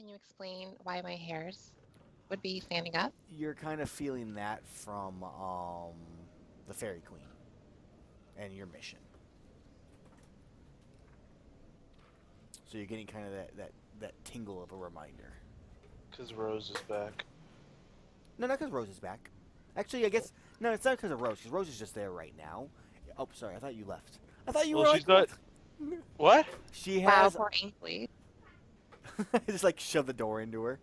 Can you explain why my hairs would be standing up? You're kind of feeling that from the Fairy Queen and your mission. So you're getting kind of that tingle of a reminder. Because Rose is back. No, not because Rose is back. Actually, I guess no, it's not because of Rose. Because Rose is just there right now. Oh, sorry, I thought you left. I thought you were. Well, she's not. What? She Wow, has. poor Ainsley. Just like shove the door into her.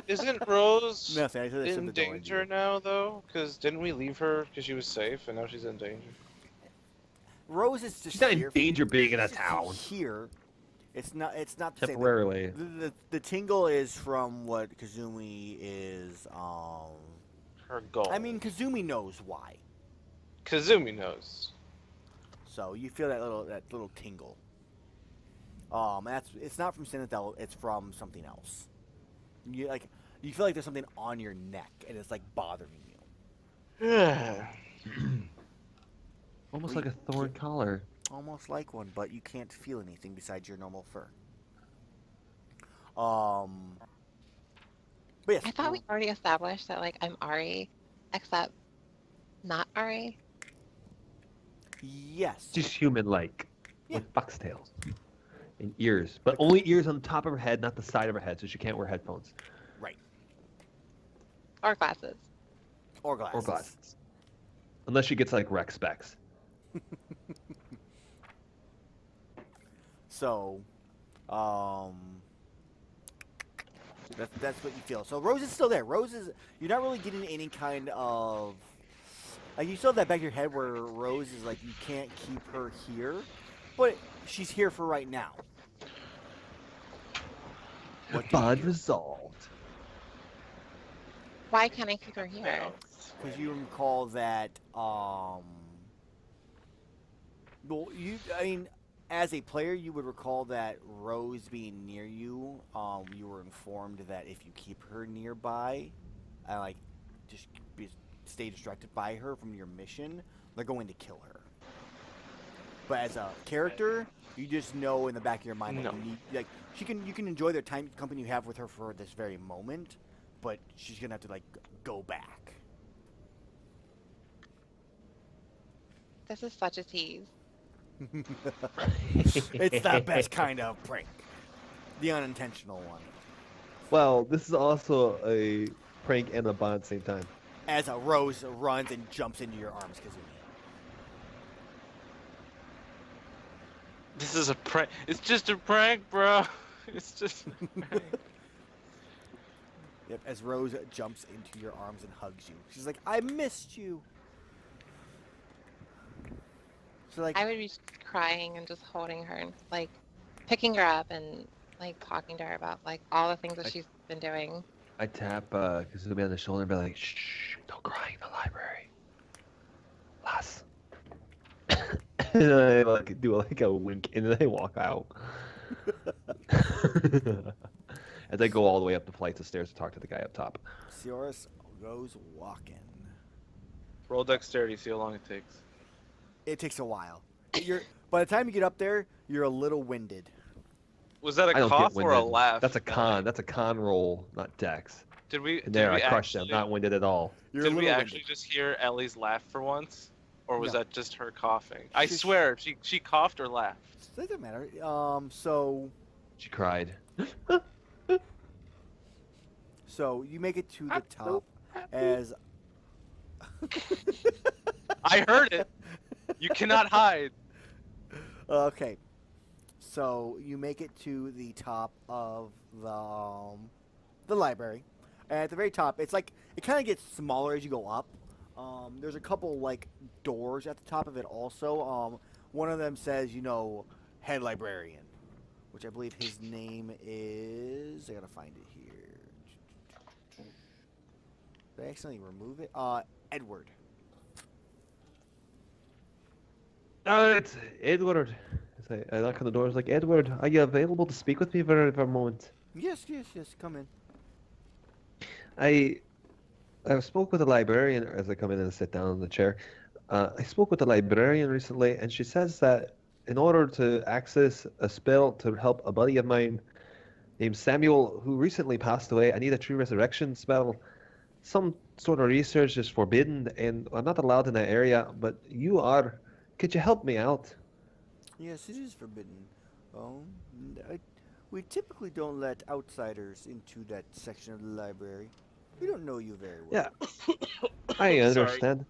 Isn't Rose Nothing. I said shove in the door into danger her. now, though? Because didn't we leave her because she was safe, and now she's in danger? Rose is just She's not in here. danger being in a She's just town. Here. It's not. It's not to say that- Temporarily. The tingle is from what Kazumi is. Her goal. I mean, Kazumi knows why. Kazumi knows. So you feel that little tingle. It's not from Sinethel, it's from something else. You feel like there's something on your neck and it's like bothering you. Yeah. Almost like a thorn collar. Almost like one, but you can't feel anything besides your normal fur. But yes. I thought we already established that like I'm Ari, except not Ari. Yes. Just human-like. Yeah. With foxtails. And ears. But only ears on the top of her head, not the side of her head, so she can't wear headphones. Right. Or glasses. Or glasses. Or glasses. Unless she gets, like, rec specs. So, that's what you feel. So Rose is still there. Rose is, you're not really getting any kind of, like, you still have that back of your head where Rose is like, you can't keep her here, but she's here for right now. What do you Bond do? resolved. Why can't I keep her here? Because you recall that, well, I mean, as a player, you would recall that Rose being near you, you were informed that if you keep her nearby, and like, just stay distracted by her from your mission, they're going to kill her. But as a character, you just know in the back of your mind that No. you need, like, you can enjoy the time company you have with her for this very moment, but she's gonna have to like go back. This is such a tease. It's the best kind of prank, the unintentional one. Well, this is also a prank and a bond at the same time. As a Rose runs and jumps into your arms, Kazumi. This is a prank. It's just a prank, bro. It's just. Yep, as Rose jumps into your arms and hugs you. She's like, I missed you. So like, I would be crying and just holding her and like picking her up and like talking to her about like all the things that she's been doing. I tap Kazumi on the shoulder and be like, shh, don't cry in the library. Lass. And I like do like a wink and then I walk out. As I go all the way up the flights of stairs to talk to the guy up top. Sioris goes walking. Roll dexterity, see how long it takes. It takes a while. By the time you get up there, you're a little winded. Was that I a don't cough get or a winded. laugh? That's a con. That's a con roll, not dex. Did we? And there, did we I crushed them. actually- Not winded at all. You're Did a we little actually winded. just hear Ellie's laugh for once? Or was No. that just her coughing? I She- swear, she coughed or laughed. Doesn't matter. So She cried. you make it to the top as. I heard it! You cannot hide! Okay. So you make it to the top of the library. And at the very top, it's like it kind of gets smaller as you go up. There's a couple like doors at the top of it also. One of them says, head librarian, which I believe his name is. I gotta find it here. Did I accidentally remove it? Edward. It's Edward. I knock on the door. It's like, Edward, are you available to speak with me for a moment? Yes. Come in. I spoke with the librarian as I come in and sit down in the chair. I spoke with the librarian recently, and she says that in order to access a spell to help a buddy of mine, named Samuel who recently passed away. I need a true resurrection spell. Some sort of research is forbidden, and I'm not allowed in that area, but you are. Could you help me out? Yes, it is forbidden. Um, we typically don't let outsiders into that section of the library. We don't know you very well. Yeah, I understand.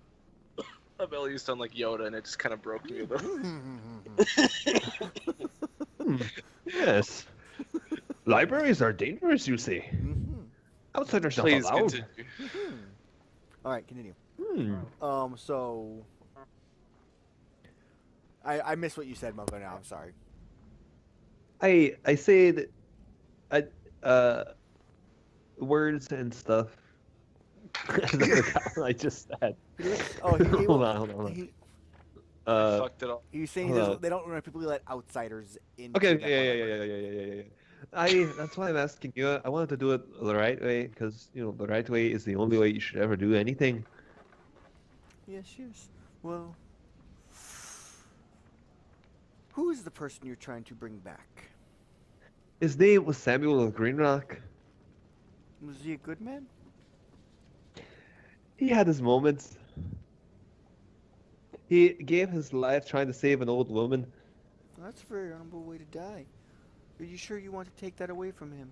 Amell, you sound like Yoda, and it just kind of broke me. Though. Yes. Libraries are dangerous, you see. Outsiders not Please allowed. continue. All right, continue. So I missed what you said, Mother. Now I'm sorry. I said, words and stuff. I forgot what I just said. Oh, hold on. I fucked it up. He's saying Hold on. they don't typically let outsiders in. Okay, yeah. That's why I'm asking you. I wanted to do it the right way because the right way is the only way you should ever do anything. Yes. Well, who is the person you're trying to bring back? His name was Samuel of Greenrock. Was he a good man? He had his moments. He gave his life trying to save an old woman. Well, that's a very honorable way to die. Are you sure you want to take that away from him?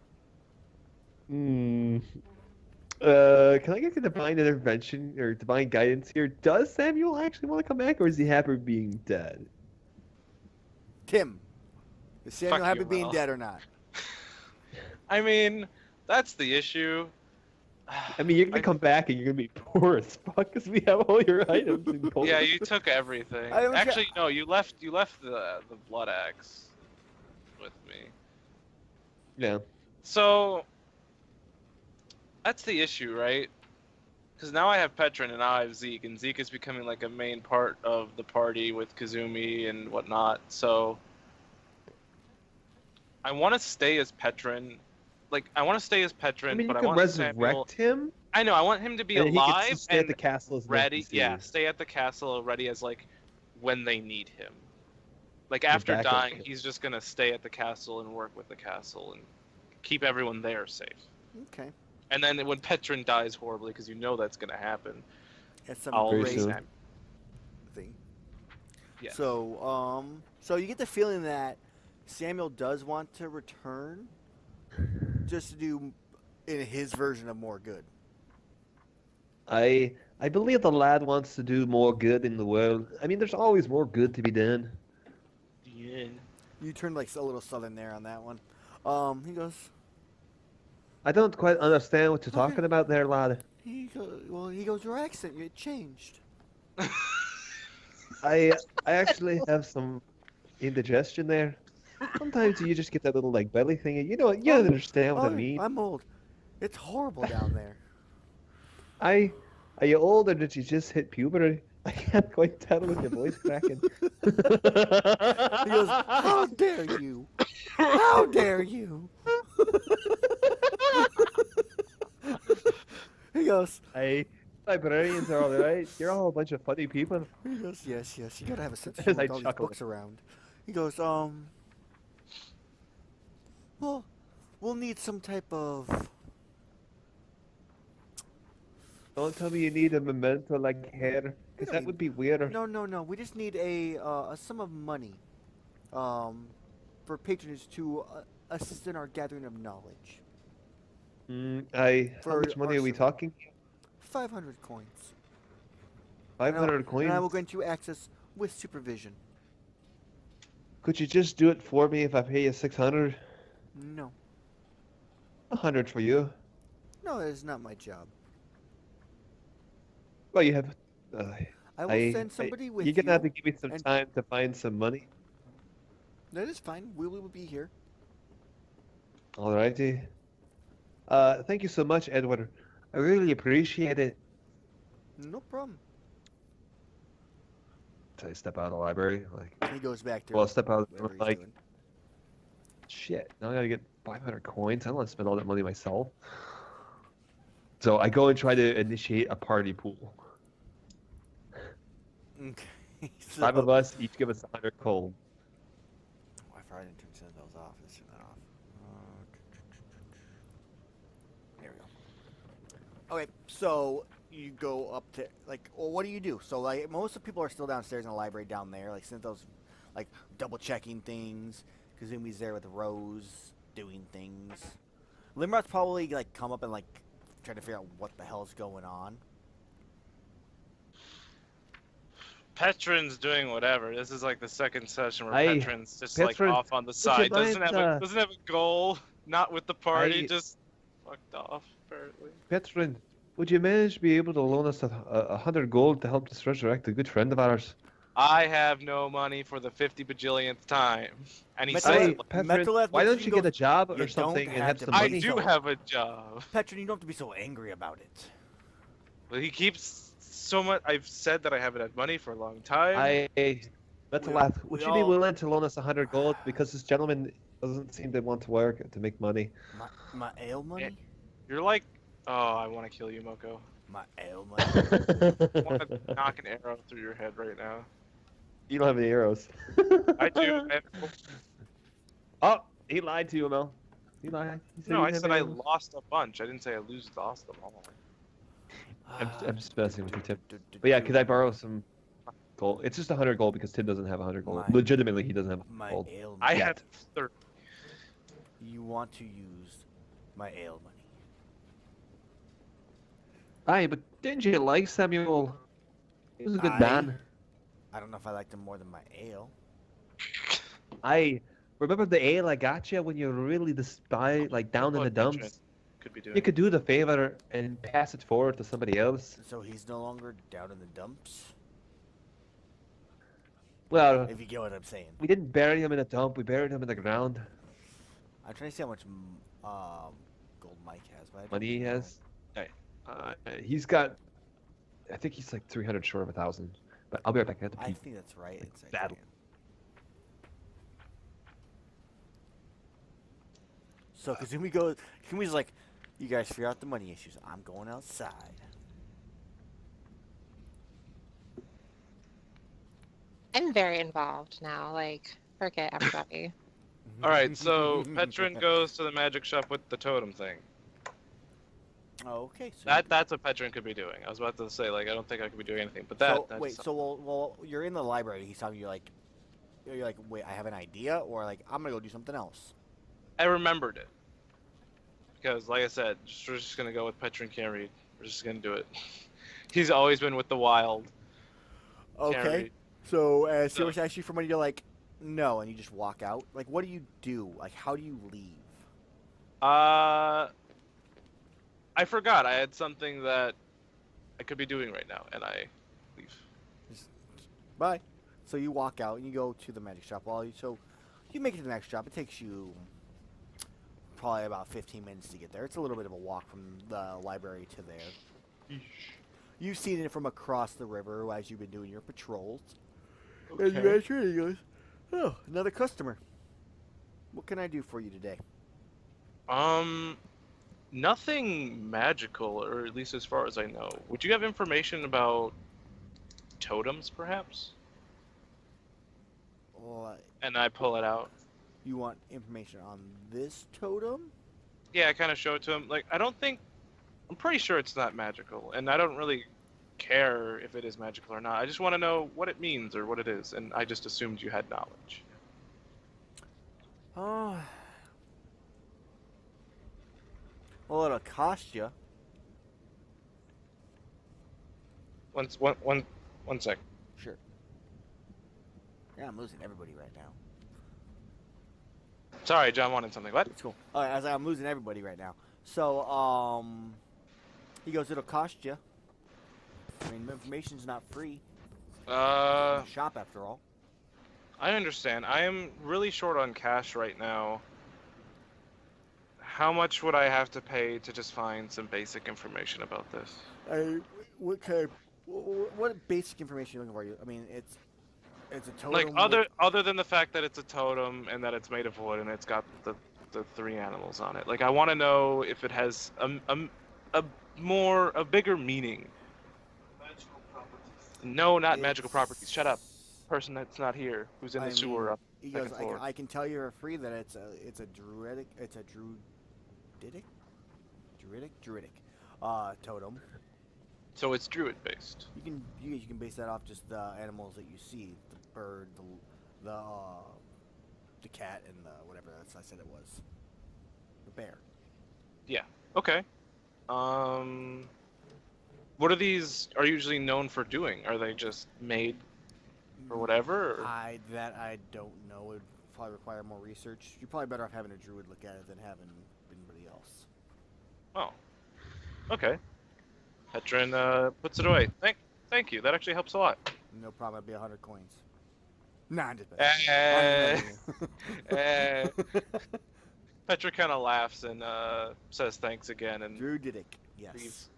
Can I get the divine intervention or divine guidance here? Does Samuel actually want to come back, or is he happy being dead? Tim, is Samuel Fuck happy you, being Mel. dead or not? I mean, that's the issue. I mean, you're gonna come back and you're gonna be poor as fuck because we have all your items in gold. Yeah, you took everything. I don't ca- Actually, no, you left the blood axe with me. Yeah. So that's the issue, right? Because now I have Petrin and now I have Zeke, and Zeke is becoming like a main part of the party with Kazumi and whatnot. So I want to stay as Petrin. I want to stay as Petrin, I mean, you but I can want resurrect Samuel. him. I know. I want him to be And he can alive just stay at and the castle as ready. Yeah, NPC. stay at the castle ready as when they need him. After backup dying, kit. he's just gonna stay at the castle and work with the castle and keep everyone there safe. Okay. And then when Petrin dies horribly, because that's gonna happen, That's some I'll Very great soon. Sam. thing. Yeah. So you get the feeling that Samuel does want to return, just to do in his version of more good. I believe the lad wants to do more good in the world. I mean, there's always more good to be done. Yeah. You turned like a little southern there on that one. He goes. I don't quite understand what you're Okay. talking about there, lad. He goes. Your accent, it changed. I actually have some indigestion there. Sometimes you just get that little belly thing. You understand what I mean. I'm old. It's horrible down there. Are you old or did you just hit puberty? I can't quite tell with your voice cracking. He goes, "How dare you? How dare you?" He goes. Hey, librarians are all right. You're all a bunch of funny people. He goes, yes. You gotta have a sense of As humor I with all these chuckle. books around. He goes, well, we'll need some type of. Don't tell me you need a memento like hair, because that would be weird. No. We just need a sum of money, for patronage to assist in our gathering of knowledge. How For much money are we arsenal. talking? 500 coins. 500 coins? And I will grant you access with supervision. Could you just do it for me if I pay you 600? No. 100 for you. No, that is not my job. Well, you have. I will send somebody with you. You're gonna have to give me some and- time to find some money. That is fine. We will be here. Alrighty. Thank you so much, Edward. I really appreciate it. No problem. So I step out of the library, He goes back to. well, step out, whatever he's like, doing. shit, now I gotta get 500 coins. I don't want to spend all that money myself. So I go and try to initiate a party pool. Okay. 5 of us, each give us 100 gold. Oh, I forgot I didn't turn those off. Let's turn that off. Okay, so you go up to like, well, what do you do? So like, most of the people are still downstairs in the library down there. Like, since those, like, double checking things. Kazumi's there with Rose doing things. Limrod's probably like come up and like try to figure out what the hell's going on. Petron's doing whatever. This is like the second session where I- Petron's just Petron- like off on the you side. Doesn't mind, have a goal. Not with the party. I- Just fucked off apparently. Petrin, would you manage to be able to loan us 100 gold to help us resurrect a good friend of ours? I have no money for the 50 bajillionth time. And he Metal- said, Hey, like, Petrin, Metalleth, why what don't if you you get go- a job You or don't something and have have to some I money? do have a job. Petron, you don't have to be so angry about it. But he keeps so much. I've said that I haven't had money for a long time. Metalleth, we would you be all- willing to loan us 100 gold because this gentleman doesn't seem to want to work to make money? My ale money? You're like, oh, I want to kill you, Moko. My ale money? I want to knock an arrow through your head right now. You don't have any arrows. I do. Oh, he lied to you, Amell. He lied. He said No, you I didn't said have I arrows. lost a bunch. I didn't say I lost them all. I'm just messing with you, Tim. But yeah, could I borrow some gold? It's just 100 gold because Tim doesn't have 100 gold. My- Legitimately, he doesn't have My gold. ale I money. have 30. You want to use my ale money. Aye, but didn't you like Samuel? He was a good Aye. man. I don't know if I liked him more than my ale. I remember the ale I got you when you were really like down in the What dumps. Petron could be doing. You could do the favor and pass it forward to somebody else. So he's no longer down in the dumps? Well, If you get what I'm saying. we didn't bury him in a dump. We buried him in the ground. I'm trying to see how much gold Mike has. But I don't Money he know. has. He's got. I think he's like 300 short of 1,000. But I'll be right back. I have to I pee. think that's right. It's battle. So Kazumi goes. Kazumi's like, you guys figure out the money issues. I'm going outside. I'm very involved now. Like, forget everybody. All right, so Petron goes to the magic shop with the totem thing. Oh, okay. So That's what Petron could be doing. I was about to say, like, I don't think I could be doing anything, but that. So, that's wait. So well, you're in the library. He's telling you like, you're like, wait, I have an idea, or like, I'm gonna go do something else. I remembered it because, like I said, we're just gonna go with Petron can't read. We're just gonna do it. He's always been with the wild. Can't Okay. read. So as So- Sirius asks you for money, you're like, no, and you just walk out. Like, what do you do? Like, how do you leave? I forgot. I had something that I could be doing right now, and I leave. Bye. So you walk out and you go to the magic shop. So you make it to the magic shop. It takes you probably about 15 minutes to get there. It's a little bit of a walk from the library to there. You've seen it from across the river as you've been doing your patrols. And you enter and he goes, oh, another customer. What can I do for you today? Nothing magical, or at least as far as I know. Would you have information about totems, perhaps? Well, And I pull it out. you want information on this totem? Yeah, I kind of show it to him. Like, I'm pretty sure it's not magical, and I don't really care if it is magical or not. I just want to know what it means or what it is, and I just assumed you had knowledge. Oh. Well, it'll cost you. One sec. Sure. Yeah, I'm losing everybody right now. Sorry, John wanted something. What? It's cool. As I'm losing everybody right now. So, he goes, it'll cost you. I mean, information's not free. Shop after all. I understand. I am really short on cash right now. How much would I have to pay to just find some basic information about this? What basic information are you looking for? I mean, it's a totem. Like with- other than the fact that it's a totem and that it's made of wood and it's got the three animals on it. Like, I want to know if it has a bigger meaning. Magical properties. No, not magical properties. It's- Shut up. Person that's not here, who's in the I sewer mean, up. He goes, second floor. I can tell you for free that it's a druidic. totem. So it's druid based. You can base that off just the animals that you see, the bird, the cat, and the whatever else I said it was, the bear. Yeah. Okay. What are these are usually known for doing? Are they just made or whatever? Or? I don't know. It would probably require more research. You're probably better off having a druid look at it than having anybody else. Oh. Okay. Petrin puts it away. Thank you. That actually helps a lot. No problem. It'd be 100 coins. Nah, I'm just Petra kind of laughs and says thanks again, and Druidic, yes. leaves.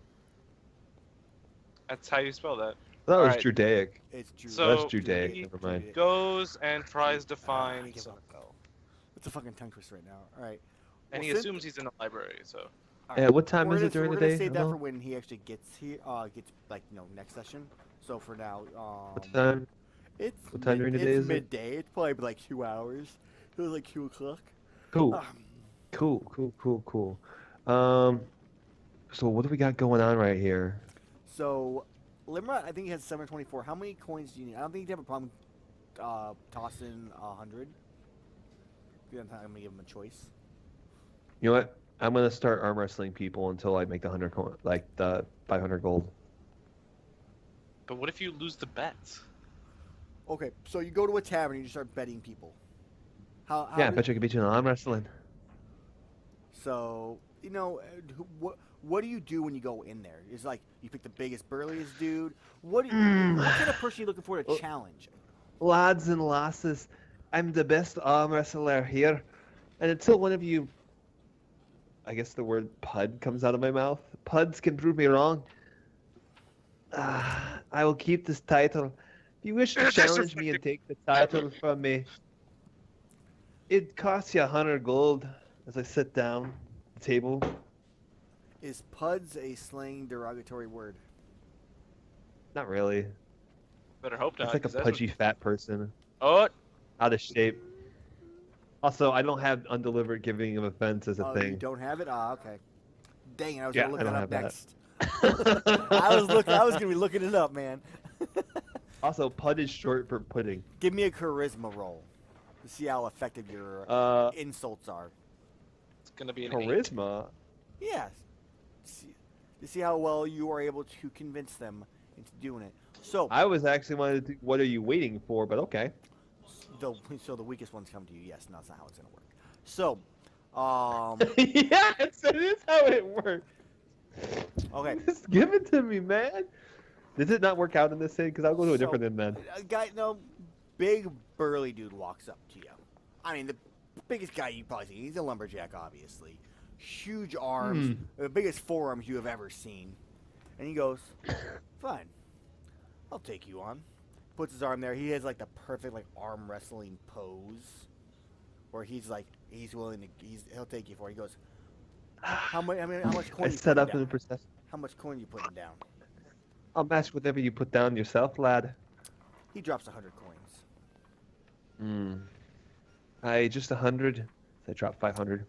That's how you spell that. That was Alright. Judaic. It's Druidic. So- That's Judaic. he Never mind. Goes and tries to Ah, find, give up. It's a fucking tongue twister right now. All right. and Well, he since- assumes he's in a library. So all Yeah, what time we're is gonna- it during we're the gonna day? save that Hello? for when he actually gets here. Gets like next session. So for now, What time? it's What time during the day it's is it? midday. It's probably like 2 hours. It was like 2 o'clock. Cool. Um, Cool. So what do we got going on right here? So, Limrod, I think he has 724. How many coins do you need? I don't think you have a problem tossing 100. I'm gonna give him a choice. You know what? I'm gonna start arm wrestling people until I make the 100 like the 500 gold. but what if you lose the bets? Okay, so you go to a tavern and you start betting people. How Yeah, I do- bet you I could beat you in arm wrestling. So, what do you do when you go in there? Is like you pick the biggest, burliest dude. What kind of person are you looking for to Oh. challenge? Lads and lasses, I'm the best arm wrestler here, and until one of you, I guess the word pud comes out of my mouth, puds can prove me wrong. I will keep this title. If you wish to challenge me and take the title from me, it costs you 100 gold. As I sit down at the table, Is puds a slang derogatory word? not really. Better hope not. It's like a 'cause that's pudgy fat person, what- out of shape. Also, I don't have undelivered giving of offense as a Oh, thing. you don't have it? Ah, okay. Dang, I was Yeah, gonna look I that don't up have next. I was gonna be looking it up, man. Also, pud is short for pudding. Give me a charisma roll to see how effective your insults are. it's gonna be an 8. Charisma. Yes. To see how well you are able to convince them into doing it. So I was actually wanted to. What are you waiting for? But okay. the weakest ones come to you. Yes, no, that's not how it's gonna work. So, Yes, that is how it works. okay. Just give it to me, man. Did it not work out in this thing? Because I'll go to a So- different inn then. A guy, no, big burly dude walks up to you. I mean, the biggest guy you probably see. He's a lumberjack, obviously. Huge arms, the biggest forearms you have ever seen. And he goes, "Fine, I'll take you on." Puts his arm there. He has like the perfect like arm wrestling pose, where he's like willing to he'll take you for it. He goes, how much coin? I you set putting up in down? the process. How much coin you putting down? I'll match whatever you put down yourself, lad. He drops 100 coins. I just 100. I dropped 500.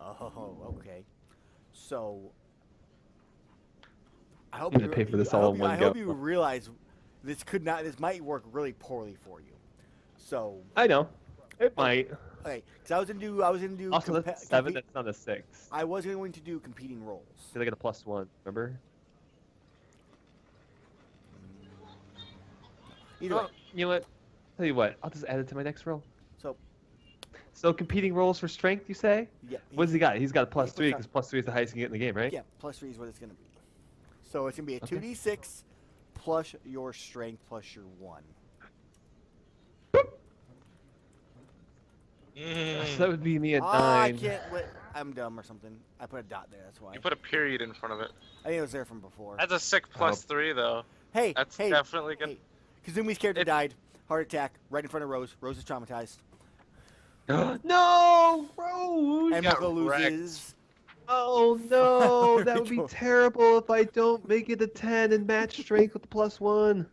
Oh, okay. So, I hope I'm gonna pay for this all in one I go. hope you realize this might work really poorly for you. So, I know. It might. okay, because I was gonna do Also, that's a 7. That's not a 6. I was going to do competing roles. Because I got a +1. Remember? Either way, Oh, you know what? Tell you what. I'll just add it to my next roll. so So competing rolls for strength, you say? yeah. What's he got? He's got a +3 +3. because +3 is the highest you can get in the game, right? Yeah, +3 is what it's gonna be. So it's gonna be a Okay. 2d6 plus your strength plus your 1. So that would be me at 9. I can't. Wait, I'm dumb or something. I put a dot there. That's why. You put a period in front of it. I think it was there from before. That's a sick +3 though. Hey, That's hey, definitely good. hey. Kazumi's character It- died. Heart attack right in front of Rose. Rose is traumatized. No, Rose! And got Mako wrecked. loses. Oh no, that would be Go. terrible if I don't make it a 10 and match strength with the +1.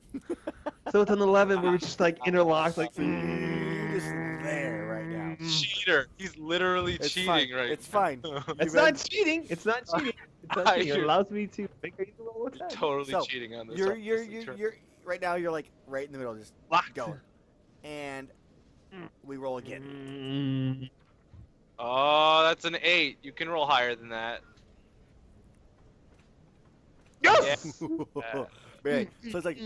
So it's an 11 where we're just like interlocked, like. You're just there right now. She cheater. He's literally It's cheating fine. right It's now. fine. It's You've not cheating. It's not cheating. It's not cheating. It You're- allows me to make a roll You're attack. totally So, cheating on this. You're right now. You're like right in the middle, just Locked. going, and we roll again. Mm, Oh, that's an 8. You can roll higher than that. yes! Right. So it's like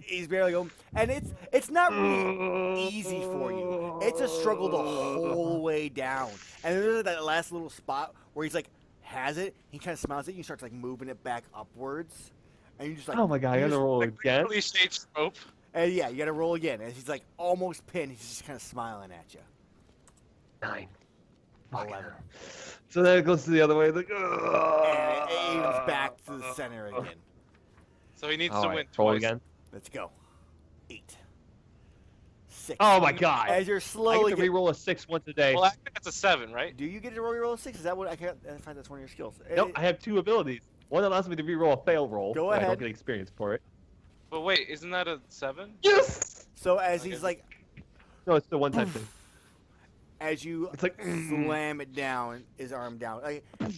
he's barely going, and it's not really easy for you. It's a struggle the whole way down, and there's that last little spot where he's like has it. He kind of smiles at you, and starts like moving it back upwards, and you just like Oh my god, I you gotta just- roll Like again. cliche trope. And yeah, you gotta roll again. And he's like almost pinned. He's just kind of smiling at you. 9. Fucking 11. hell. So then it goes to the other way. Like, And it aims back to the center again. So he needs All to right, win roll twice. again. Let's go. 8. 6. Oh my god. As you're I slowly get to reroll a 6 once a day. Well, actually, that's a 7, right? do you get to roll a 6? Is that what I can't? I find that's one of your skills. Nope, I have 2 abilities. One allows me to reroll a fail roll. Go but I ahead. don't get experience for it. But wait, isn't that a 7? Yes! So as Okay. he's like, No, it's the one-time thing. as you It's like, slam it down, his arm down, like, and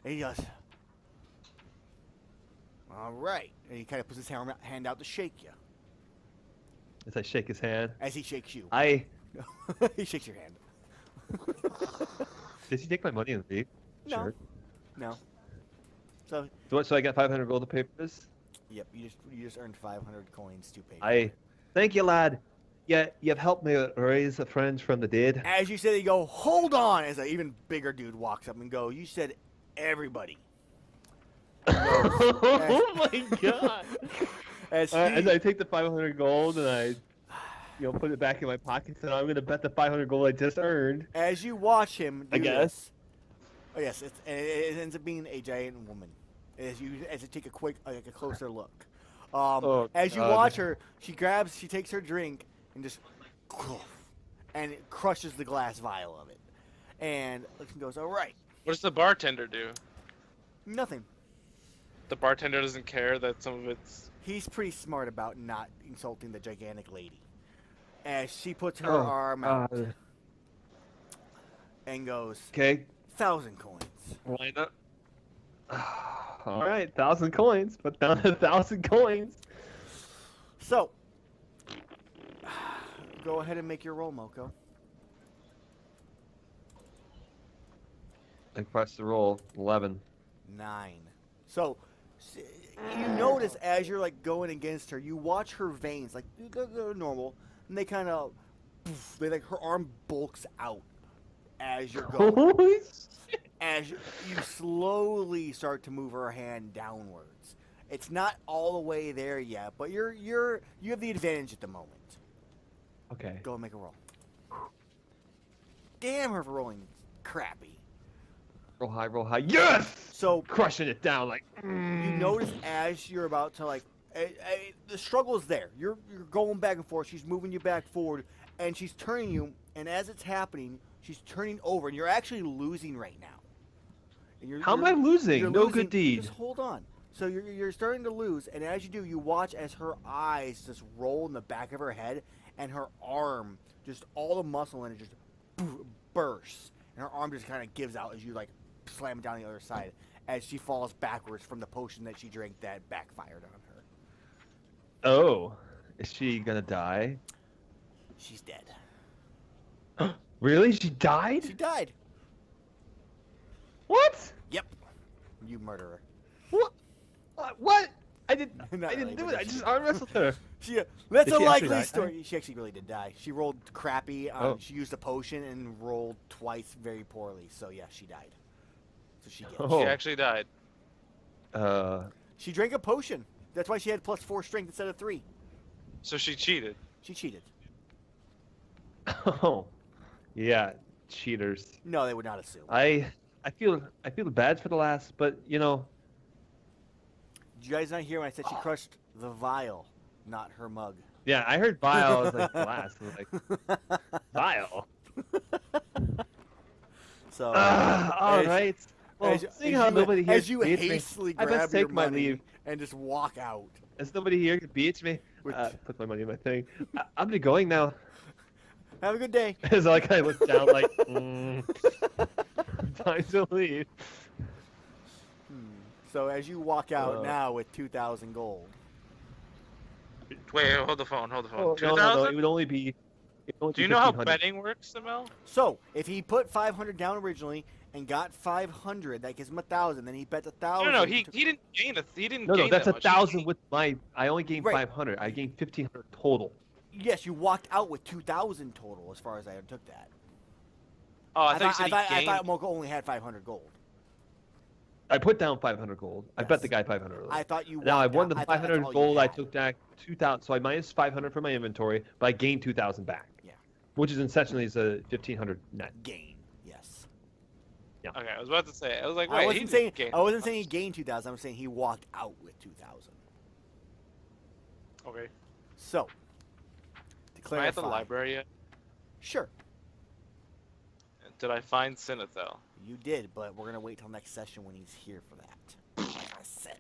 he goes, "All right," and he kind of puts his hand out to shake you. as I shake his hand. As he shakes you, he shakes your hand. Did he take my money and leave? No. Sure. No. So, So I got 500 gold to pay for this? yep, you just earned 500 coins to pay. Thank you, lad. Yeah, you've helped me raise a friend from the dead. As you said, you go, "Hold on!" As an even bigger dude walks up and go, "You said everybody." Oh my god! As he, As I take the 500 gold and I, put it back in my pockets, and I'm gonna bet the 500 gold I just earned. as you watch him do I guess. this, oh yes, it ends up being a giant woman. As you take a closer look, as you God. watch her, she takes her drink and just, and it crushes the glass vial of it, and looks and goes, "All right, What does the bartender do? nothing." The bartender doesn't care that some of it's. He's pretty smart about not insulting the gigantic lady. As she puts her Oh, arm out and goes, Okay, 1,000 coins. why not? All right, 1,000 coins, but down to 1,000 coins. So, go ahead and make your roll, Moko. I press the roll. 11. 9. So, you notice as you're like going against her, you watch her veins, like they're normal, and they kind of, her arm bulks out as you're going. Holy shit. As you slowly start to move her hand downwards. It's not all the way there yet, but you have the advantage at the moment. Okay. Go and make a roll. Damn her for rolling crappy. Roll high, roll high. Yes! So Crushing it down like. you notice as you're about to the struggle is there. You're going back and forth. She's moving you back forward, and she's turning you. And as it's happening, she's turning over, and you're actually losing right now. And How am I losing? you're No losing- good deed. Just hold on. So you're starting to lose, and as you do, you watch as her eyes just roll in the back of her head, and her arm, just all the muscle in it, just bursts, and her arm just kind of gives out as you slam it down the other side, as she falls backwards from the potion that she drank that backfired on her. Oh. Is she gonna die? She's dead. Really? She died? She died. What? Yep. You murderer. What? What? I Not didn't really, do but it. I she- just arm wrestled her. That's Did a she actually likely die? story. She actually really did die. She rolled crappy. Oh. She used a potion and rolled twice very poorly. So yeah, she died. So she gets. Oh. She actually died. She drank a potion. That's why she had +4 strength instead of 3. So she cheated. She cheated. Oh. Yeah, cheaters. No, they would not assume. I feel bad for the last, but Did you guys not hear when I said she crushed the vial, not her mug? yeah, I heard vial. I was like glass. I was like vial. So All as- right. Well, as, seeing as how you, nobody here as you beats me, hastily I grab best your take my money leave. and just walk out. As nobody here beats me, With- put my money in my thing. I'm gonna be going now. Have a good day. As I kind of look down, like, time to leave. So as you walk out Uh. now with 2,000 gold. Wait, hold the phone. Hold the phone. Oh, 2,000? no. It would only be. Do you know how 1,500. betting works, Amell? So if he put 500 down originally and got 500, that gives him 1,000. Then he bet 1,000. No, he didn't gain a. He didn't. No, gain that's that much. 1,000 with my. I only gained Right. 500. I gained 1,500 total. Yes, you walked out with 2,000 total, as far as I took that. Oh, I thought you said he I gained. thought Moko only had 500 gold. I put down 500 gold. I Yes. bet the guy 500. Earlier. I thought you. Now I walked won out- the I thought that's 500 all you gold. I had. took back 2,000. So I minus 500 from my inventory, but I gained 2,000 back. Yeah. Which is essentially is a 1,500 net. Gain. Yes. Okay, I was about to say. I was like, wait, I he wasn't didn't saying. gain I wasn't that saying he much. gained 2,000. I'm saying he walked out with 2,000. Okay. So. To Am I at the clarify. library yet? Sure. Did I find Sinethel? You did, but we're gonna wait till next session when he's here for that. Like I said.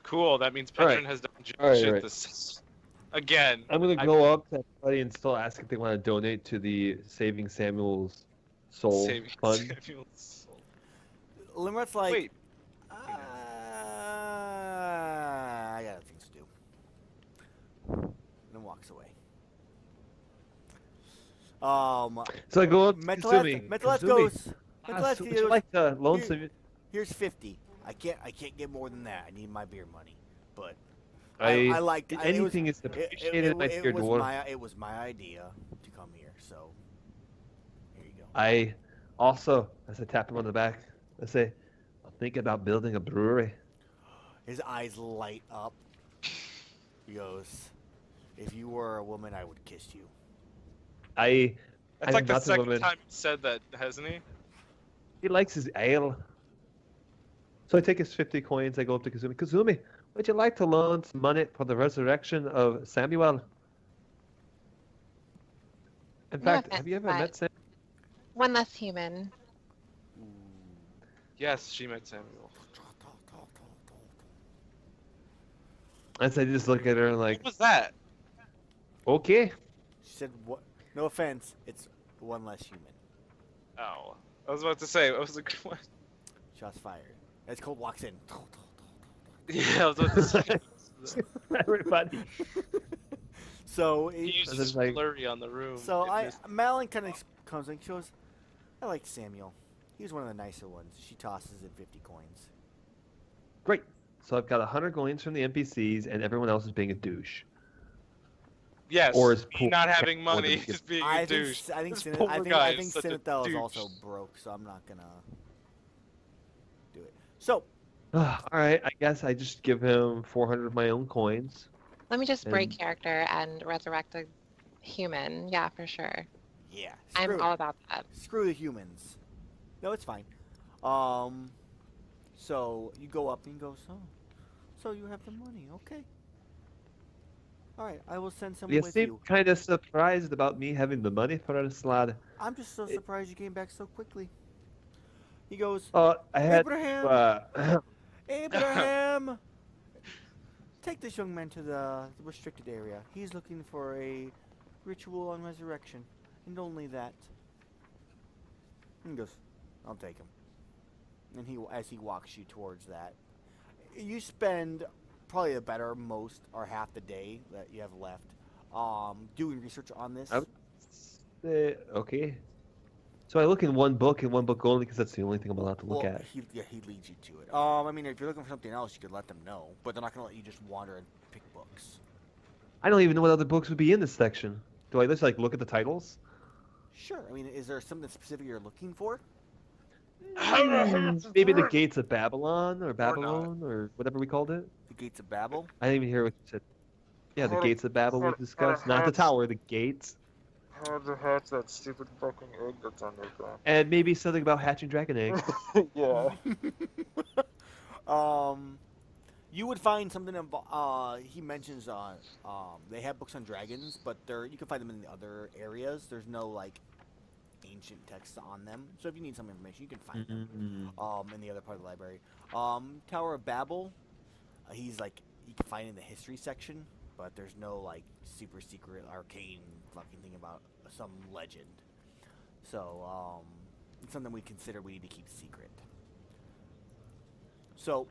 Cool. That means All right. Petron has done jack All right, shit all right. this again. I'm gonna go up to everybody and still ask if they want to donate to the Saving Samuel's Soul Saving Fund. Samuel's soul. Limrat's like. Wait. I got things to do. And walks away. So I go up to Metaleth Kazumi. goes. Kazumi, Metaleth would you goes. like to loan some? Here's 50. I can't get more than that. I need my beer money. But I liked anything is appreciated, my dear dwarf. It was my idea to come here. So here you go. I also, as I tap him on the back, I say, I'm thinking about building a brewery. His eyes light up. He goes, "If you were a woman, I would kiss you." I'm That's like the not a second woman. time he said that, hasn't he? He likes his ale. So I take his 50 coins. I go up to Kazumi. Kazumi, would you like to loan some money for the resurrection of Samuel? In fact, have you ever met Sam? One less human. Yes, she met Samuel. And so I just look at her and like, What was that? okay. She said, "What? No offense. It's one less human." Oh, I was about to say. I was like, what? Shots fired. As Colt walks in. Yeah, I was about to say. Everybody. So He he, uses just like- blurry on the room. so It missed- Malin kind of comes in. She goes, "I like Samuel. He was one of the nicer ones." She tosses in 50 coins. Great. So I've got 100 coins from the NPCs, and everyone else is being a douche. Yes. or is me poor not having more than money he is being a I douche. think I think This Sin- poor I think guy I is think such a Sinethel is douche. also broke, so I'm not gonna do it. So All right, I guess I just give him 400 of my own coins. Let me just break And- character and resurrect a human. Yeah, for sure. yeah, I'm all about that. screw the humans. No, it's fine. So you go up and you go, so you have the money, okay? All right, I will send someone You with seem you. kind of surprised about me having the money for this lad. I'm just so surprised you came back so quickly. He goes, I had Abraham, Abraham, take this young man to the restricted area. He's looking for a ritual on resurrection, and only that. And he goes, I'll take him. And as he walks you towards that, you spend probably the better most or half the day that you have left doing research on this. Okay. So I look in one book and one book only because that's the only thing I'm allowed to look Well, at. he leads you to it. I mean, if you're looking for something else, you could let them know, but they're not going to let you just wander and pick books. I don't even know what other books would be in this section. Do I just like look at the titles? Sure. I mean, is there something specific you're looking for? Maybe the Gates of Babylon or Babylon or whatever we called it. The Gates of Babel? I didn't even hear what you said. Yeah, the Hold- Gates of Babel we hold- discussed. Not the tower, the gates. How to hatch that stupid fucking egg that's on your ground. And maybe something about hatching dragon eggs. Yeah. You would find something. He mentions they have books on dragons, but you can find them in the other areas. There's no like ancient texts on them. So if you need some information, you can find them in the other part of the library. Tower of Babel, he's like you can find in the history section, but there's no like super secret arcane fucking thing about some legend. So it's something we consider we need to keep secret. So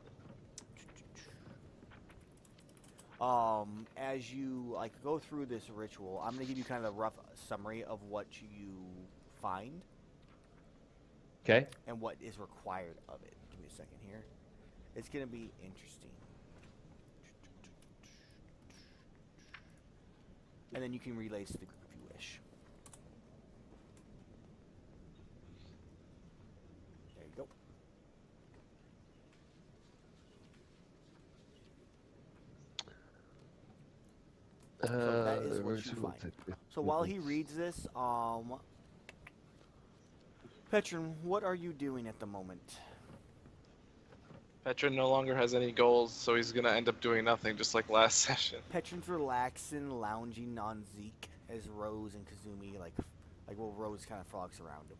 as you like go through this ritual, I'm gonna give you kind of a rough summary of what you find. Okay. And what is required of it. Give me a second here. It's gonna be interesting. And then you can relay to the group if you wish. There you go. So that is what you find. So while he reads this, Petron, what are you doing at the moment? Petron no longer has any goals, so he's gonna end up doing nothing, just like last session. Petron's relaxing, lounging on Zeke as Rose and Kazumi Rose kind of frogs around him,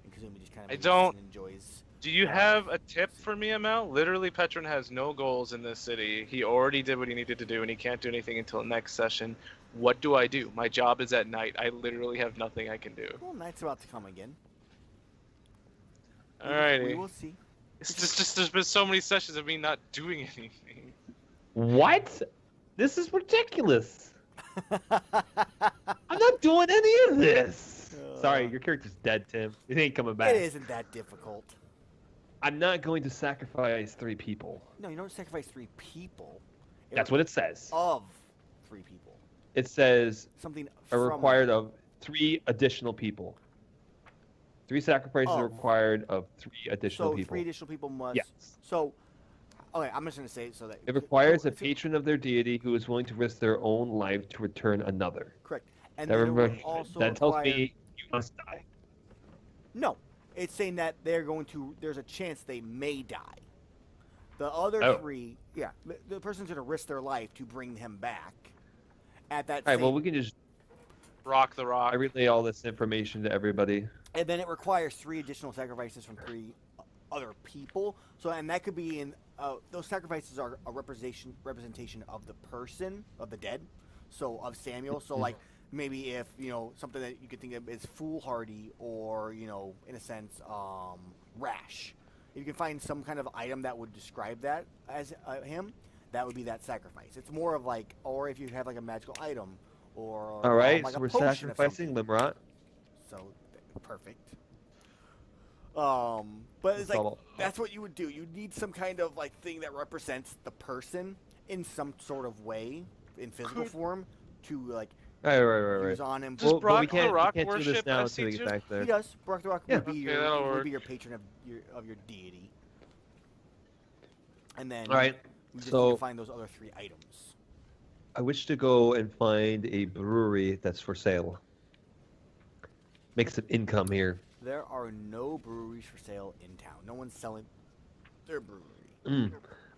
and Kazumi just kind of enjoys. Do you have a tip for me, Amell? Literally, Petron has no goals in this city. He already did what he needed to do, and he can't do anything until next session. What do I do? My job is at night. I literally have nothing I can do. Well, night's about to come again. Alrighty. We will see. It's just there's been so many sessions of me not doing anything. What? This is ridiculous. I'm not doing any of this. Sorry, your character's dead, Tim. It ain't coming back. It isn't that difficult. I'm not going to sacrifice 3 people. No, you don't sacrifice 3 people. That's what it says. Of 3 people. It says something are required of 3 additional people. 3 sacrifices are required of 3 additional people. So 3 additional people must. Yes. So, okay, I'm just going to say it so that it requires a patron of their deity who is willing to risk their own life to return another. Correct. And that tells me you must die. No, it's saying that they're going to. There's a chance they may die. The other 3, yeah, the person's going to risk their life to bring him back. At that. All right. Well, we can just rock the rock. I relay all this information to everybody. And then it requires 3 additional sacrifices from 3 other people. So, and that could be in those sacrifices are a representation of the person of the dead. So of Samuel. So like maybe if something that you could think of is foolhardy or in a sense rash. If you can find some kind of item that would describe that as him, that would be that sacrifice. It's more of like, or if you have like a magical item or all right, like so a we're potion sacrificing Limrot. So perfect. But it's like that's what you would do. You need some kind of like thing that represents the person in some sort of way, in physical form, to like use on him. Does Brock we the Rock can't do worship this now until we get back there. He does. Brock the Rock would be that'll your patron of your deity. And then all right, we just so need to find those other 3 items. I wish to go and find a brewery that's for sale. Make some income here. There are no breweries for sale in town. No one's selling their brewery. I'm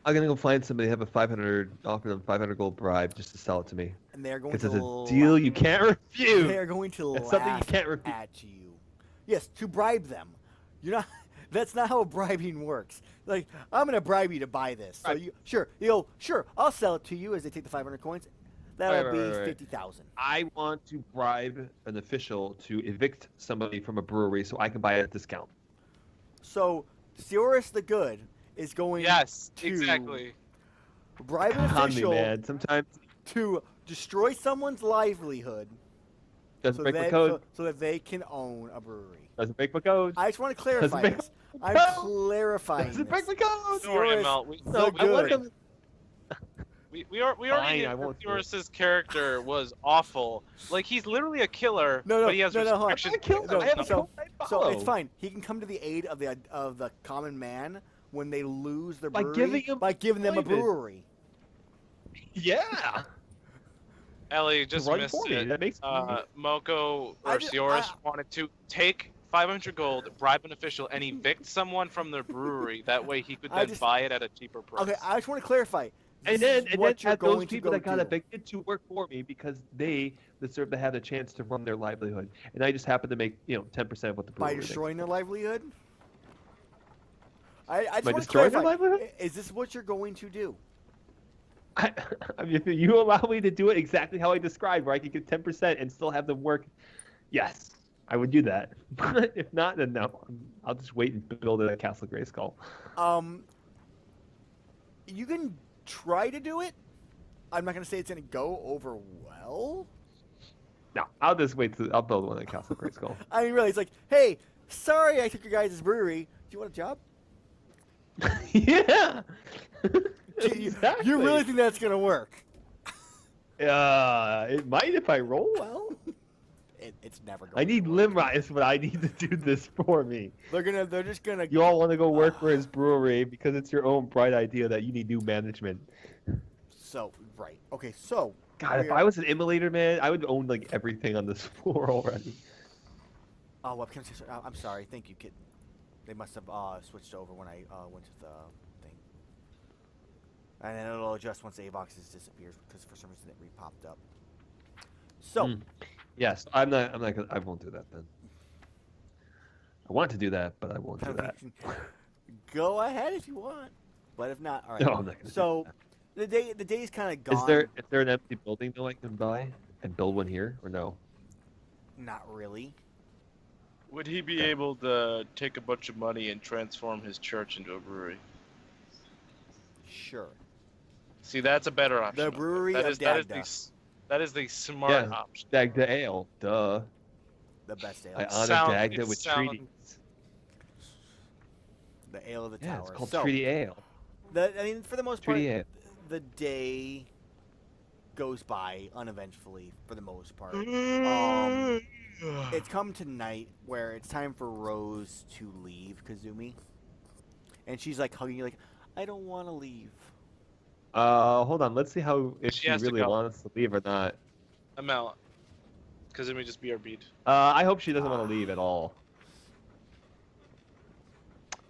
gonna go find somebody, have a 500, offer them 500 gold bribe just to sell it to me. And they're going to. to. It's a deal you can't refuse. They're going to That's laugh something you can't refuse. at you. Yes, to bribe them. You're not. That's not how bribing works. Like, I'm gonna bribe you to buy this. So sure, I'll sell it to you as they take the 500 coins. That'll be 50,000. I want to bribe an official to evict somebody from a brewery so I can buy it at a discount. So, Sioris the Good is going to bribe an official Sometimes to destroy someone's livelihood doesn't break my code. so that they can own a brewery. Doesn't break my code. I just want to clarify this. I'm clarifying Doesn't this. break my code. Sorry, Amell. We already knew that Sioris's character was awful. Like, he's literally a killer, but he has restrictions. So it's fine. He can come to the aid of the common man when they lose their brewery by giving them a brewery. Yeah. Ellie just missed it. That makes Moko or Sioris wanted to take 500 gold, bribe an official, and evict someone from their brewery. That way he could then buy it at a cheaper price. Okay, I just want to clarify. And then add those people that got evicted to work for me because they deserve to have the chance to run their livelihood. And I just happen to make 10% of what the brewery by destroying makes. their livelihood. I just by want to destroying clarify. their livelihood? Is this what you're going to do? I mean, if you allow me to do it exactly how I described, where I could get 10% and still have them work Yes, I would do that. But if not, then no. I'll just wait and build a Castle Grayskull. You can try to do it. I'm not gonna say it's gonna go over well. No, I'll just wait. I'll build one at Castle Grayskull. I mean, really, it's like, hey, sorry, I took your guys' brewery. Do you want a job? Yeah. Exactly. You really think that's gonna work? It might if I roll well. It's never going. I need to work. Limrod is what I need to do this for me. They're just gonna. You all want to go work for his brewery because it's your own bright idea that you need new management. So right, okay, so. God, if I was an immolator, man, I would own like everything on this floor already. Oh, webcam. I'm sorry. Thank you, kid. They must have switched over when I went to the thing. And then it'll adjust once Avox's disappears because for some reason it re-popped up. So. Yes, I'm not gonna. I won't do that then. I want to do that, but I won't do that. Go ahead if you want, but if not, all right. No, I'm not gonna. So, the day's kind of gone. Is there an empty building though I can buy and build one here or no? Not really. Would he be able to take a bunch of money and transform his church into a brewery? Sure. See, that's a better option. The brewery of Dagda. That is the smart option. Dagda Ale, duh. The best ale. I honor Dagda with sounds- treaties. The ale of the Yeah, tower. it's called so, Treaty Ale. I mean, for the most part, Treaty Ale. the day goes by uneventfully for the most part. It's come to night where it's time for Rose to leave Kazumi, and she's like hugging you, like, I don't want to leave. Hold on. Let's see if She she has to really go. wants to leave or not. Amell. Because it may just be our beat. I hope she doesn't want to leave at all.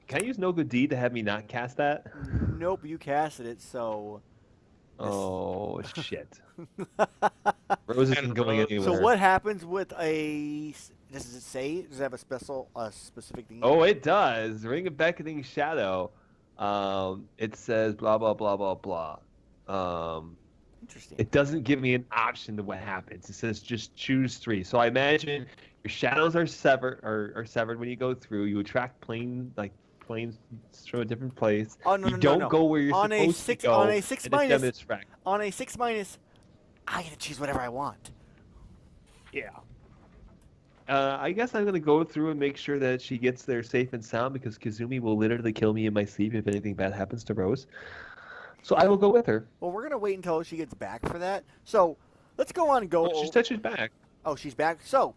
Can I use No Good Deed to have me not cast that? Nope, you casted it, so. Oh shit. Rose isn't And going Rose- anywhere. So what happens with a? Does it say? Does it have a specific thing? Oh, it does. Ring of Beckoning Shadow. It says blah blah blah blah blah. Interesting. It doesn't give me an option to what happens. It says just choose 3. So I imagine your shadows are severed when you go through. You attract planes from a different place. Oh no, you no, don't no. go where you're On a supposed six- to go. on a 6 and it's minus- demonstrate. On a 6-, I get to choose whatever I want. Yeah. I guess I'm gonna go through and make sure that she gets there safe and sound because Kazumi will literally kill me in my sleep if anything bad happens to Rose. So I will go with her. Well, we're gonna wait until she gets back for that. So let's go on and go. Oh, she said she's back. Oh, she's back. So,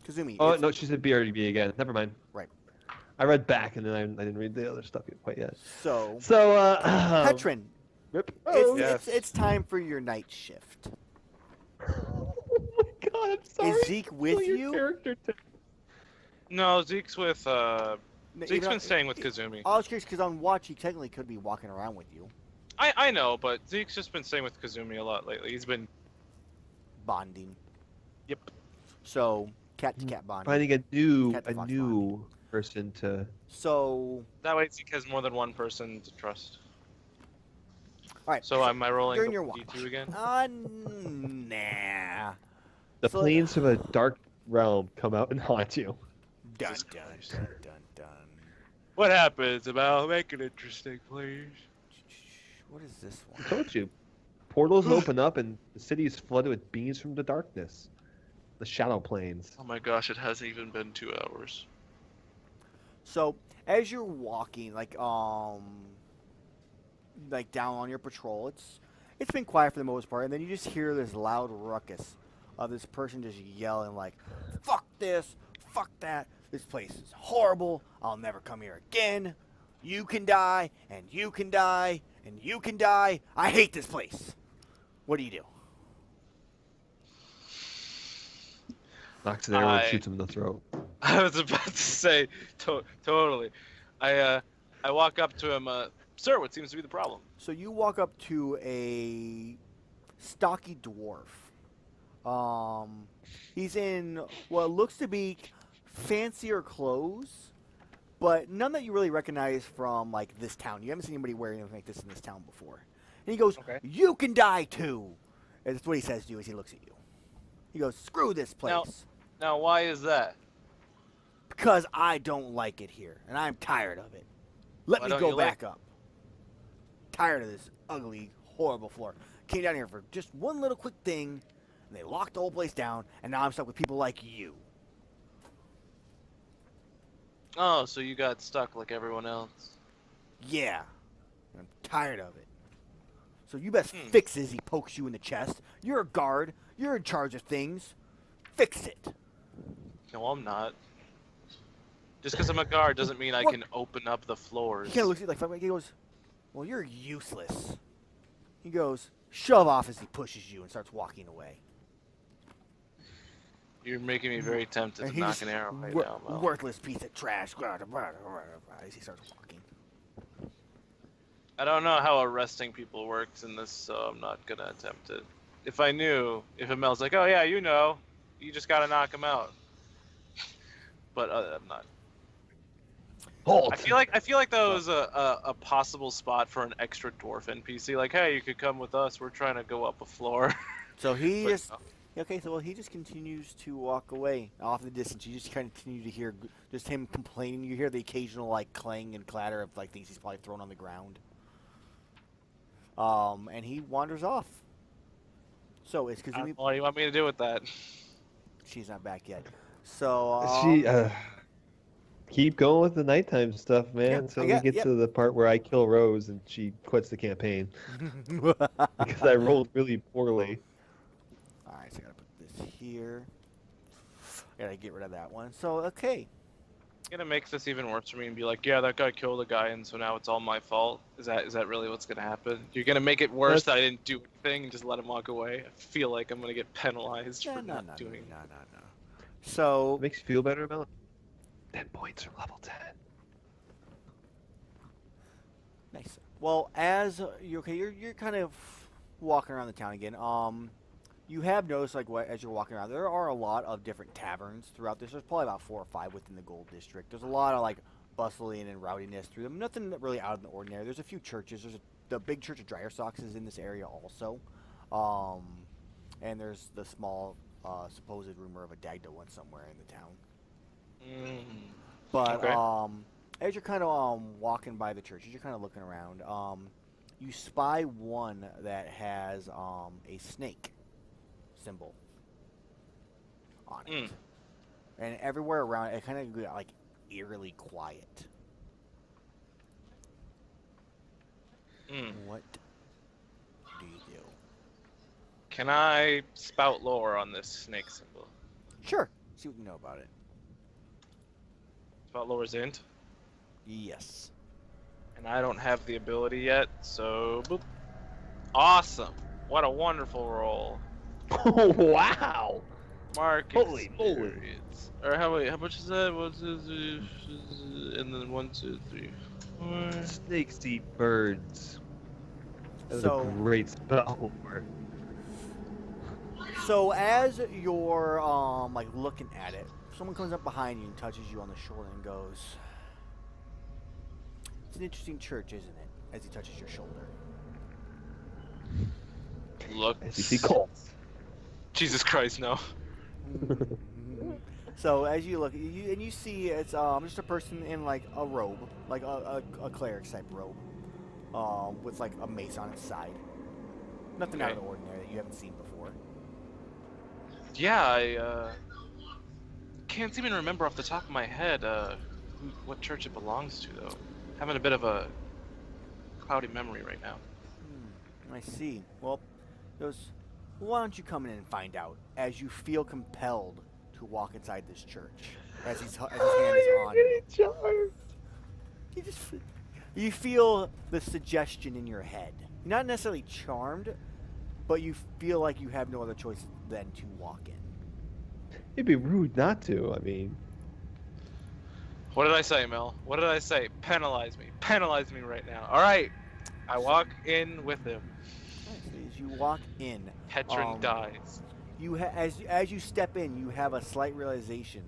Kazumi. Oh it's- no, she said BRB again. Never mind. Right. I read back and then I didn't read the other stuff quite yet. So, So Petrin, Rip. it's time for your night shift. Oh my god, I'm sorry. Is Zeke with Kill your you? character to- No, Zeke's with Zeke's You know, been staying with Kazumi. I was curious because on watch he technically could be walking around with you, I know, but Zeke's just been staying with Kazumi a lot lately. He's been bonding. Yep. So cat to cat bonding. Finding a new Cat to fox person to. So, that way Zeke has more than one person to trust. all right. So am I rolling during the your watch. D2 again? Nah. The So- planes from a dark realm come out and haunt you. Dun Jesus dun Christ. dun dun dun. What happens, Amell? Make it interesting, please. What is this I one? told you. Portals open up and the city is flooded with beams from the darkness. The shadow planes. Oh my gosh, it hasn't even been 2 hours. So as you're walking, like down on your patrol, it's been quiet for the most part, and then you just hear this loud ruckus of this person just yelling like, "Fuck this, fuck that! This place is horrible. I'll never come here again. You can die, and you can die, and you can die. I hate this place." What do you do? Knocks an arrow and I- shoots him in the throat. I was about to say, totally. I walk up to him, sir, what seems to be the problem? So you walk up to a stocky dwarf. He's in what looks to be fancier clothes, but none that you really recognize from like this town. You haven't seen anybody wearing anything like this in this town before. And he goes, Okay. "You can die too." And that's what he says to you as he looks at you. He goes, "Screw this place." Now, why is that? Because I don't like it here, and I'm tired of it. Let Why me don't go you like back up. Tired of this ugly, horrible floor. Came down here for just one little quick thing, and they locked the whole place down, and now I'm stuck with people like you. Oh, so you got stuck like everyone else. Yeah. I'm tired of it. So you best Hmm. fix it as he pokes you in the chest. You're a guard. You're in charge of things. Fix it. No, I'm not. Just because I'm a guard doesn't mean I What? can open up the floors. He kind of looks at you like, he goes, well, you're useless. He goes, shove off as he pushes you and starts walking away. You're making me very tempted And to he knock just, an arrow right wor- now, Mel. worthless piece of trash. As he starts walking. I don't know how arresting people works in this, so I'm not gonna attempt it. If I knew, if Amell's like, oh yeah, you know, you just gotta knock him out. But I'm not. Halt! I feel like that was a possible spot for an extra dwarf NPC. Like, hey, you could come with us. We're trying to go up a floor. So he But just... no. Okay, so he just continues to walk away off in the distance. You just kind of continue to hear just him complaining. You hear the occasional like clang and clatter of like things he's probably thrown on the ground. And he wanders off. So it's because What do you want me to do with that? she's not back yet. So She keep going with the nighttime stuff, man. Yeah, Until I we got- get yep. to the part where I kill Rose and she quits the campaign because I rolled really poorly. All right, so I gotta put this here. Gotta get rid of that one. So okay, You're gonna make this even worse for me and be like, yeah, that guy killed a guy, and so now it's all my fault. Is that really what's gonna happen? You're gonna make it worse that I didn't do anything and just let him walk away. I feel like I'm gonna get penalized for not doing. no. So Makes you feel better, Mel? 10 points from level 10. nice. Well, as you're kind of walking around the town again. You have noticed, like, as you're walking around, there are a lot of different taverns throughout this. There's probably about 4 or 5 within the Gold District. There's a lot of, like, bustling and rowdiness through them. Nothing really out of the ordinary. There's a few churches. The big Church of Dryer Socks is in this area also. And there's the small, supposed rumor of a Dagda one somewhere in the town. But, Okay. as you're kind of walking by the churches, you're kind of looking around, you spy one that has a snake symbol on it. And everywhere around it kind of got like eerily quiet. What do you do? Can I spout lore on this snake symbol? Sure. See what you know about it. Spout lore is int, Yes. and I don't have the ability yet, so boop. Awesome! What a wonderful roll. Wow! Mark Holy moly. experience. Or how much is that? What's this? And then 1, 2, 3, 4. Snakes eat birds. That was So- a great spell. So as you're like looking at it, someone comes up behind you and touches you on the shoulder and goes, "It's an interesting church, isn't it?" As he touches your shoulder. Look. As you see Colts. Jesus Christ, no. So as you look, you see it's just a person in like a robe, like a cleric's type robe, with like a mace on its side. Nothing out of the ordinary that you haven't seen before. Yeah, I can't even remember off the top of my head what church it belongs to, though. Having a bit of a cloudy memory right now. I see. Well, he goes, why don't you come in and find out? As you feel compelled to walk inside this church, as his hand is on you. You feel the suggestion in your head. You're not necessarily charmed, but you feel like you have no other choice than to walk in. It'd be rude not to, I mean. What did I say, Mel? What did I say? Penalize me. Penalize me right now. Alright. I walk in with him. As you walk in, Petrin dies. you as you step in, you have a slight realization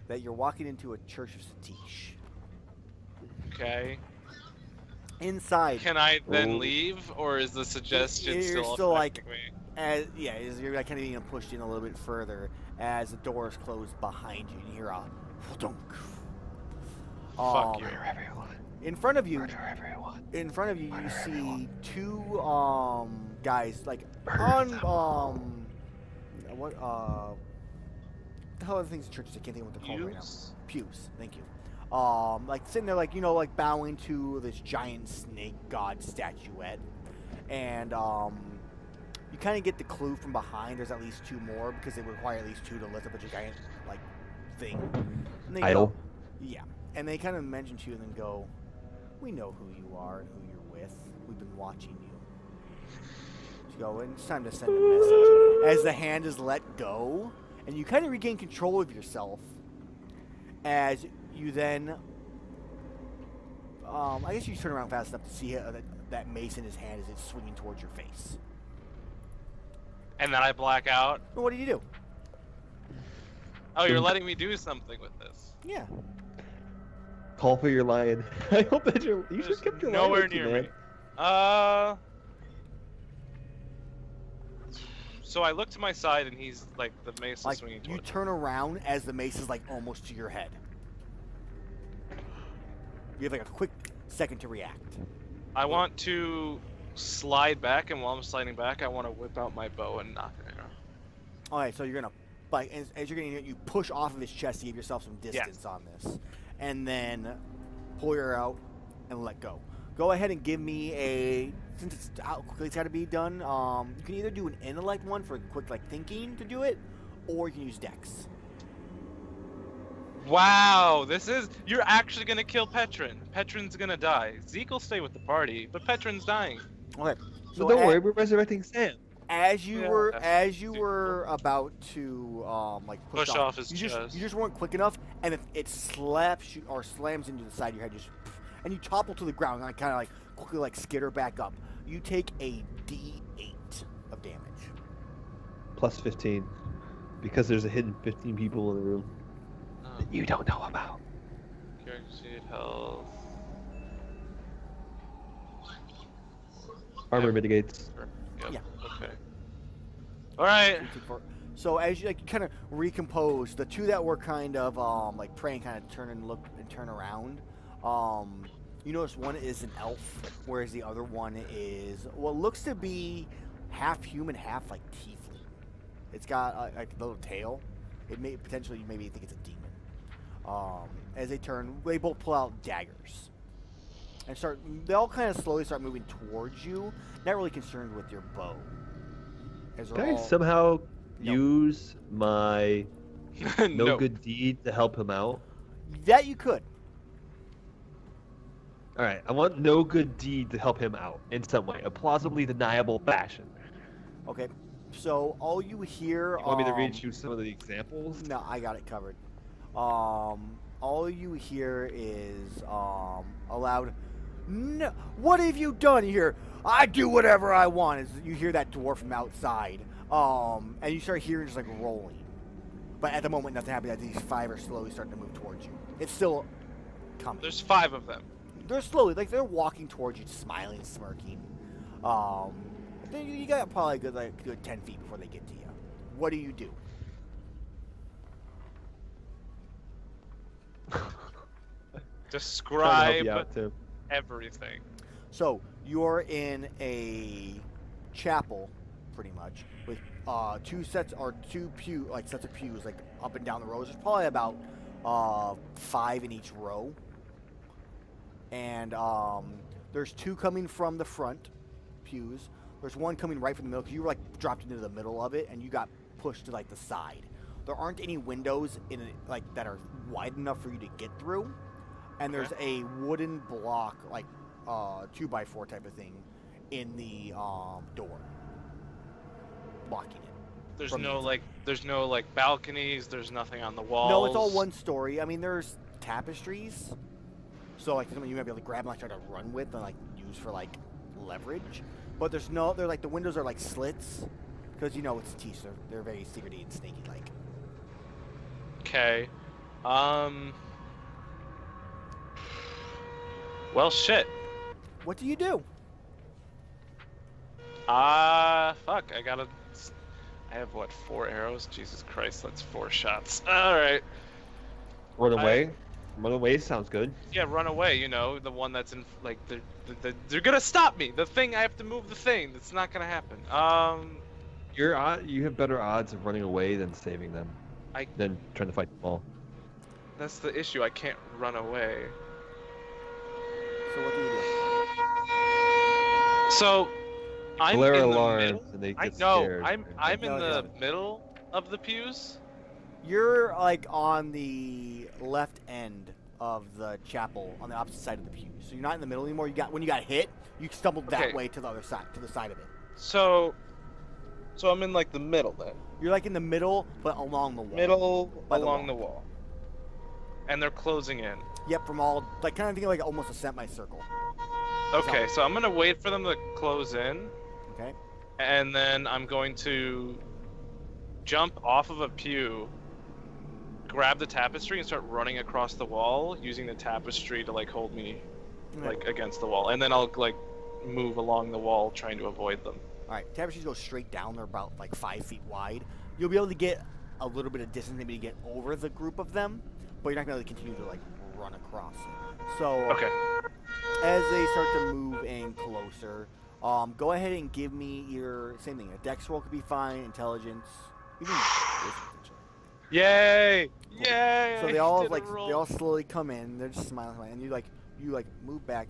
that you're walking into a church of Satish. Okay. Inside, Can I then Ooh. leave, or is the suggestion You're still still, like, affecting me? you're like kind of being pushed in a little bit further as the doors close behind you. And you hear a thunk. Fuck you. Murder everyone. In front of you, Murder everyone. you see two guys like Murder on them. what the hell are the things in churches? I can't think of what they're called right now. Pews? Pews. Thank you. Like sitting there, like like bowing to this giant snake god statuette, and you kind of get the clue from behind. There's at least two more because they require at least two to lift up a giant like thing. And they Idol. go, yeah, and they kind of mention to you and then go, "We know who you are and who you're with. We've been watching you." So you go, and it's time to send a message. As the hand is let go, and you kind of regain control of yourself. As you then, I guess you turn around fast enough to see that mace in his hand as it's swinging towards your face. And then I black out. Well, what do you do? Oh, you're letting me do something with this. Yeah. Call for your lion. I hope that you should There's keep your nowhere lion with you, near man. me. So I look to my side and he's like the mace is Like swinging you towards me. turn around as the mace is like almost to your head. You have like a quick second to react. I want to slide back, and while I'm sliding back, I want to whip out my bow and knock it down. All right, so you're gonna like as you're getting it, you push off of his chest to give yourself some distance on this, and then pull your out and let go. Go ahead and give me a since it's how quickly it's got to be done. You can either do an intellect one for quick like thinking to do it, or you can use Dex. Wow, you're actually gonna kill Petrin. Petrin's gonna die. Zeke will stay with the party, but Petrin's dying. Okay. So don't worry, we're resurrecting Sam. As you Yeah, were that's about to like Push off his you chest. just weren't quick enough, and it slaps you or slams into the side of your head, and you topple to the ground, and kind of like quickly like skitter back up. You take a D8 of damage. Plus 15. Because there's a hidden 15 people in the room that you don't know about. Character sheet, health. Armor Yep. mitigates. Yep. Yeah. Okay. All right. So as you kind of recompose, the two that were kind of like praying kind of turn and look and turn around. You notice one is an elf, whereas the other one is what looks to be half human, half like tiefling. It's got like a little tail. It may potentially maybe think it's a demon. As they turn, they both pull out daggers and start. They all kind of slowly start moving towards you, not really concerned with your bow. As they're Can I all- somehow No. use my no No. good deed to help him out? that you could. Alright, I want no good deed to help him out in some way, a plausibly deniable fashion. Okay. So all you hear. You want me to read you some of the examples? No, I got it covered. All you hear is a loud, "No! What have you done here? I do whatever I want." As you hear that dwarf from outside, and you start hearing just like rolling. But at the moment, nothing happens. These five are slowly starting to move towards you. It's still coming. There's 5 of them. They're slowly, like they're walking towards you, smiling, smirking. You got probably a good 10 feet before they get to you. What do you do? Trying to help Describe you out, Tim. everything. So you're in a chapel, pretty much, with sets of pews, like up and down the rows. There's probably about 5 in each row, and there's 2 coming from the front pews. There's 1 coming right from the middle, because you were like dropped into the middle of it, and you got pushed to like the side. There aren't any windows in it like that are wide enough for you to get through, and there's a wooden block, like 2x4 type of thing, in the door, blocking it. There's From no the like balconies. There's nothing on the walls. No, it's all one story. I mean, there's tapestries, so like something you might be able to grab and like try to run with and like use for like leverage. But they're like the windows are like slits, because it's Teach. They're very secrety and snaky like. Okay. Well, shit. What do you do? Fuck. I have what, 4 arrows? Jesus Christ, that's 4 shots. All right. Run away. Run away sounds good. Yeah, run away. You know, the one that's in like they're gonna stop me. The thing I have to move the thing. That's not gonna happen. You have better odds of running away than saving them. Than trying to fight them all. That's the issue. I can't run away. So what do you do? So I'm Flare in the alarms middle. and they I get know. scared. I'm in No, the no. middle of the pews. You're like on the left end of the chapel, on the opposite side of the pew. So you're not in the middle anymore. When you got hit, you stumbled that Okay. way to the other side, to the side of it. So I'm in like the middle then. You're like in the middle, but along the wall. Middle By the along wall. the wall. And they're closing in. Yep, from all like kind of thinking like almost a semicircle. Okay, so I'm gonna wait for them to close in, Okay. and then I'm going to jump off of a pew, grab the tapestry, and start running across the wall, using the tapestry to like hold me like against the wall, and then I'll like move along the wall trying to avoid them. All right, tapestries go straight down. They're about like 5 feet wide. You'll be able to get a little bit of distance, maybe to get over the group of them, but you're not going to continue to like run across it. So Okay. as they start to move in closer, go ahead and give me your same thing. A dex roll could be fine. Intelligence. You can wisdom, potentially. Yay! Yay! So I they all did a like roll. they all slowly come in. They're just smiling, and you move back.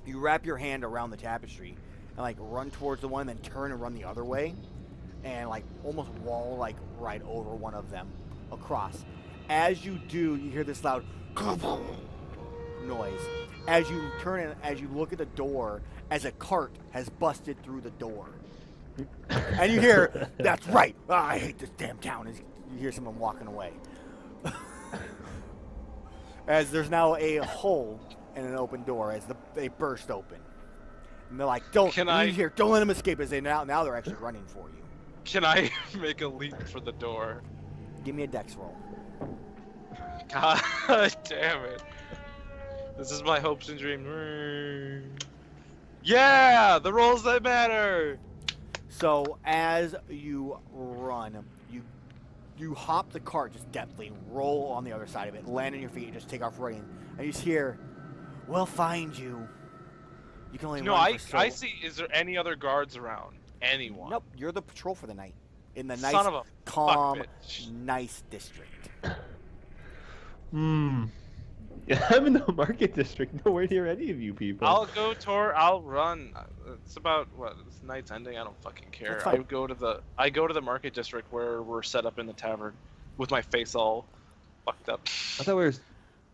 You wrap your hand around the tapestry and like run towards the one, then turn and run the other way, and like almost wall like right over one of them across. As you do, you hear this loud noise. As you turn and as you look at the door, as a cart has busted through the door, and you hear, "That's right. I hate this damn town." As you hear someone walking away. As there's now a hole and an open door as they burst open. And they're like, don't let them escape, as they now they're actually running for you. Can I make a leap for the door? Give me a dex roll. God damn it. This is my hopes and dreams. Yeah! The rolls that matter! So as you run, you hop the cart just deftly and roll on the other side of it, land on your feet, and just take off running. And you just hear, "We'll find you." You can only No, run for so... I see. Is there any other guards around? Anyone? Nope, you're the patrol for the night. In the Son nice, of a calm, bitch. nice district. Yeah, I'm in the market district, nowhere near any of you people. I'll run. It's about what? This night's ending. I don't fucking care. That's fine. I go to the market district where we're set up in the tavern, with my face all fucked up. I thought we were.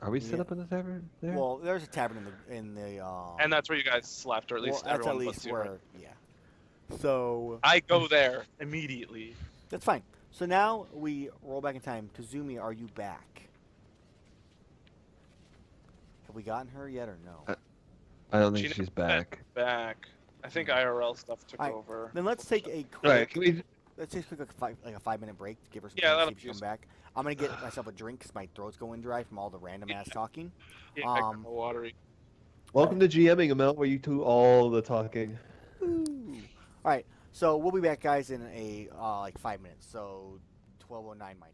Are we set up in the tavern there? Well, there's a tavern in the. And that's where you guys slept, or at least well, that's everyone at but least you, where, right? yeah. So I go there immediately. that's fine. So now we roll back in time. Kazumi, are you back? Have we gotten her yet or no? I don't think She she's never back. Back. I think IRL stuff took Alright, over. Then let's take a quick. Alright, can we? Let's take a quick like a 5-minute break to give her some Yeah, time to that'll see if she be come back. I'm gonna get myself a drink because my throat's going dry from all the random ass talking. Yeah, I got watery. Welcome to GMing, Amell, where you do all the talking. All right, so we'll be back, guys, in a like 5 minutes. So 12:09 my time.